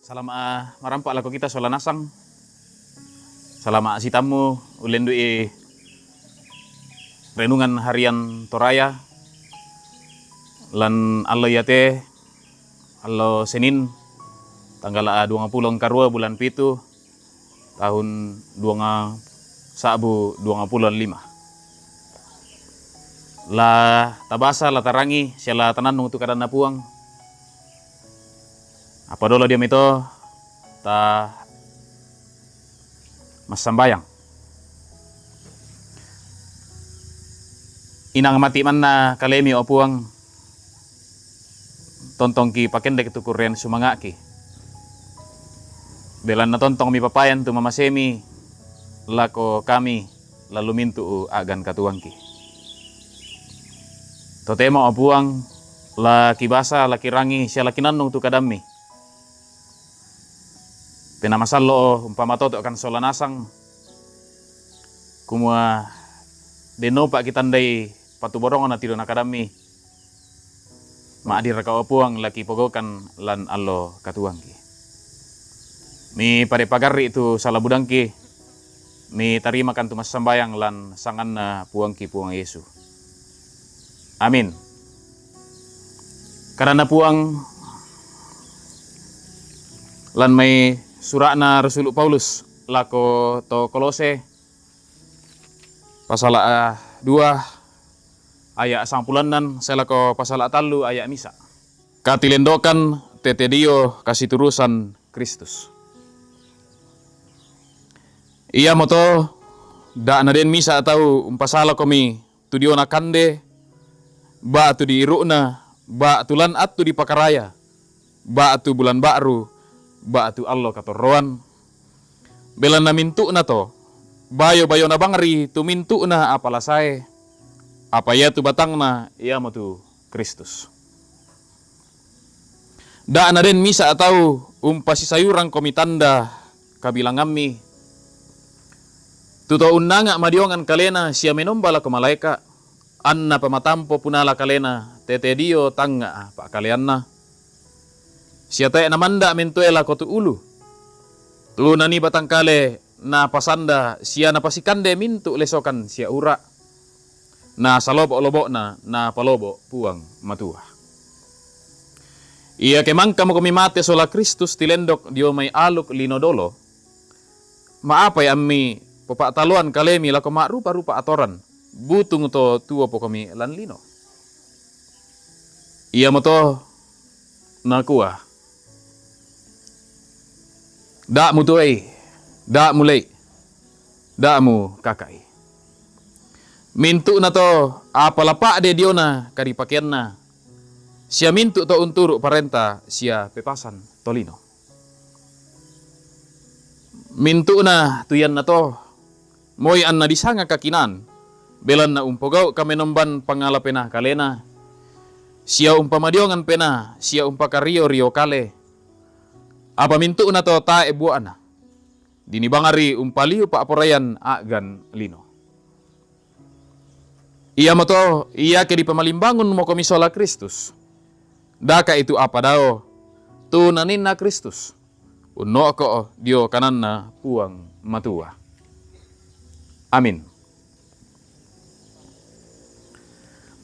Salama marampa lako kita sola nasang. Salama sitamu ulendu renungan harian Toraya. Lan allo yate allo Senin tanggal 20 karua bulan pitu tahun 2025. La tabasa la tarangi siala tananung tu kadana puang. Apa dolo dia mito ta masambayang. Inang mati man na kalemi o puang tontong ki pakendek tu kurren sumanga ki. Belan na tontong mi papayan tu mamasemi lako kami lalu mintu agan katuang ki. Totemo o puang la kibasa la kirangi siya la kinanong tu kadami. Penamasalo umpamatoto akan solanasang kumua deno pak kitandai patuborongan na tiro nakadami maadir ka opuang laki pogokan lan allo katuangki. Mi pare pagari itu salah budangki mi tarima kan tumas sambayang lan sangan na puangki puang Yesu. Amin. Karena puang lan may surakna Rasul Paulus lako to Kolose pasal 2 ayat 90 saya lako pasal 3 ayat misa. Katilendokan tetedio kasih turusan Kristus. Ia moto da naden misa atau umpasala komi tudio na kande ba tu di iruna ba tulan atu di pakaraya ba tu bulan baru ba tu Allah katoroan belan na mintu na to bayo na bangari tu mintu na apalasay apa ya tu batang na iya mo tu Kristus. Da na rin misa atau umpasisayurang komitanda kabilang kami tuto unanga madiongan kalena siya menombala ko malaika anna pamatampo punala kalena tetedio tanga pa kalian na siya tayo namanda mentuela ko tu ulu. Tu nani batang kale na pasanda siya napasikande mintu lesokan siya ura. Na salobo-lobo na palobo puang matua. Ia kemang kamo kumimate sola Kristus tilendok dio may aluk linodolo. Maapay ammi popataluan kalemi lako rupa-rupa atoran. Butung to tuwa po kami lanlino. Ia mo to nakuha. Da mu tuay, da mulay, da mu kakai. Mintu na to, apalapa de dio na karipakyan na. Siya mintu to unturo parenta, siya pepasan tolino. Mintu na tuyan na to, moy an nadisanga kakinan, belan na umpogaw kamenomban pangalape na kalena. Siya umpamadiongan pena, siya umpakario rio kale. Apa mintu na to tae buana. Dinibangari umpaliu pa aporayan agan lino. Iya mo to, iya ke di pamalimbangon mo komisola Kristus. Daka itu apa dao? Tunanin na Kristus. Uno ko dio kanan na puang matua. Amin.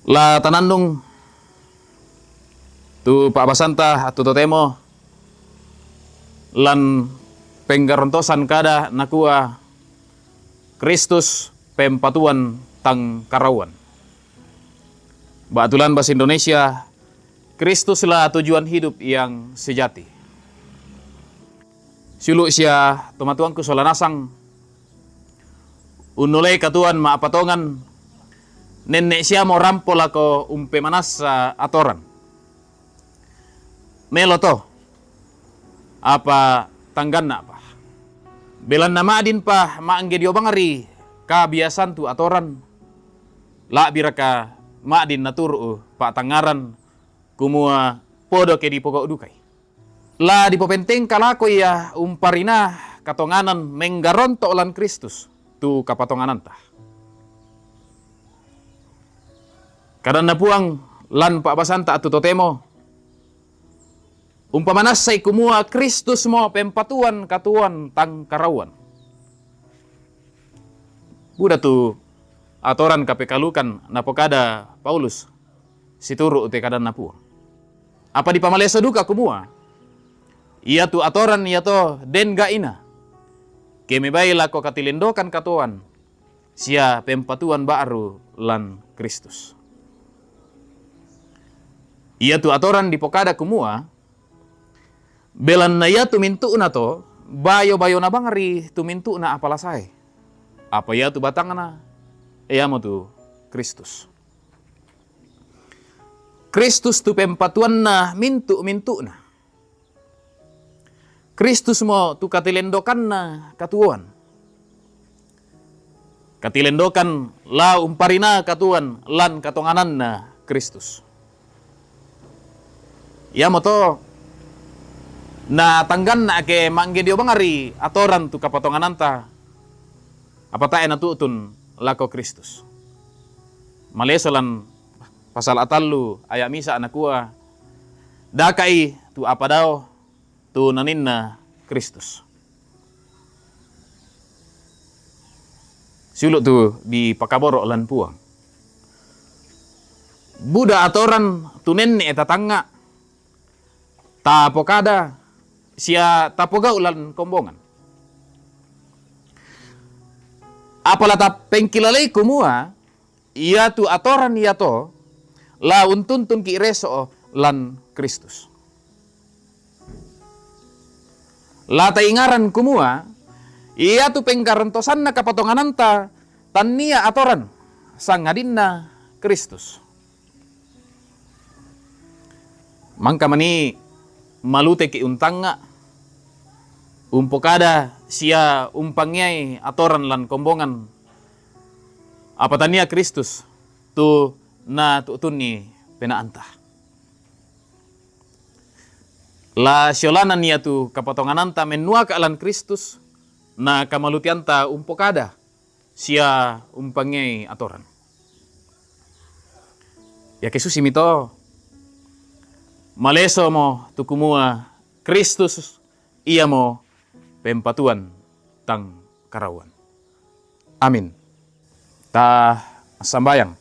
La tanandong tu Pak Basanta atau totemo lan penggarontosan kada nakua Kristus pempatuan tang karawan. Batulan bahasa Indonesia, Kristuslah tujuan hidup yang sejati. Sulu siya tumatuangku solanasang unulay katuan maapatongan nenek siya mo rampol ako manas sa atoran. Melo to apa tanggan na pa. Belan nama din pa maangge dio bangari kabiasan tu atoran. La biraka ma din naturu pa tangaran kumua podo ke di pokok dukai. La di popenteng kalako ya umparina katonganan menggaronto lan Kristus tu kapatonganan ta. Kadang na puang lan pa basanta at tutotemo Umpamanasay kumua Kristus mo pempatuan katuan tang karawan. Buda tu atoran kapekalukan napokada Paulus situru te kadan napu. Apa di pamalesa duka kumua? Ia tu atoran ia to den ga ina. Kemi baila ko katilindokan katuan. Sia pempatuan baru lan Kristus. Ia tu atoran di pokada kumua. Belan na ia tu mintu na to. Bayo-bayo na bangari tu mintu na apalasay. Apa ia tu batang na? Ia mo tu Kristus. Kristus tu pempatuan na mintu na. Kristus mo tu katilendokan na katuan. Katilendokan la umparina katuan lan katonganan na Kristus. Ia mo to na tanggan na ke manggedio bangari atoran tu kapatonganan ta. Apa tae na tutun lako Kristus. Malesolan pasal atallu aya misa anakua dakai tu apa daw tu naninna Kristus. Siuluk tu di pakaboro lan puang. Buda atoran tu nenne eta tanga tapokada sia tapoga ulan kombongan. Apalah ta pengkilalay kumua ia tu atoran ia to la untuntun ki reso lan Kristus. La taingaran kumua ia tu pengkarentosan na kapatongananta tania atoran sangadinna Kristus. Mangka mani malute ki untanga umpokada sia umpangyai atoran lan kombongan apa tania Kristus tu na tutuni penaanta. La siolanan niya tu kapatongananta menua ka alan Kristus na kamalutianta umpokada sia umpangay atoran. Ya kesusi mito maleso mo tu kumua Kristus iya mo pempatuan tang karawan. Amin. Ta sambayang.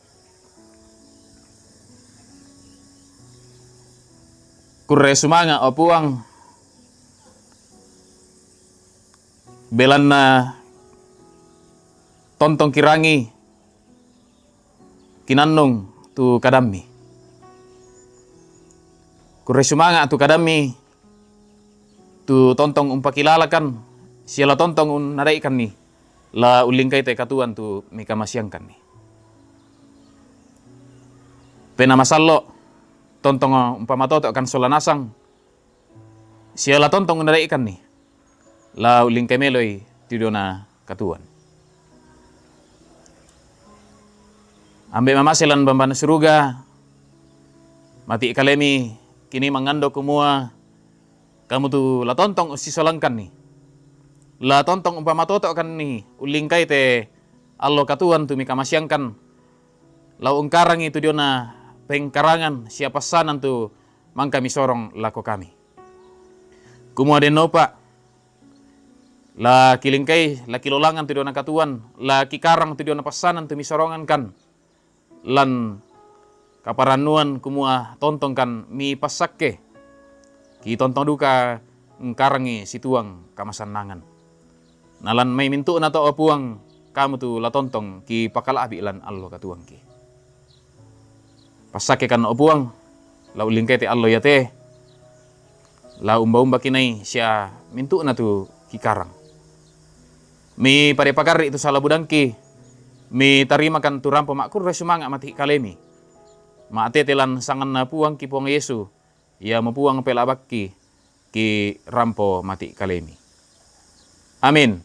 Kurre sumanga o puang belan na tontong kirangi kinanong tu kadami. Kurre sumanga tu kadami tu tontong umpakilalakan siala tontong naraikan ni la uling kay te katuan tu mikamasyangkan ni. Pena masallo tontong umpamatoto kan solanasang siala tontong naraikan ni la uling kay meloy tido na katuan. Ambe mamasilan bambana suruga mati kalemi kini mangando kumua kamu tu la tontong usisolangkan ni la tontong umpamatoto kan ni uling kay te allo katuan tu mikamasyangkan la ungkarang itu dio na pengkarangan siapa sanan tu mangka misorong lako kami. Kumua denopa la kilingkay la kilolangan tu dio na katuan la kikarang tu dio na pasanan tu misorongan kan lan kaparanuan kumua tontong kan mi pasakke ki tontong duka ngkarangi situang kamasanangan nalan may mintu na to opuang kamu tu la tontong ki pakala abi lan allo katuang ki pasake kan opuang la uling kete allo yate la umba kinai sia mintu na tu kikarang mi pare pakari itu salah budangki mi tarima kan tu rampo makur resumanga mati kalemi ma tetelan sangan na puang ki puang Yesu ia mapuang pelabakki ki rampo mati kalemi. Amin.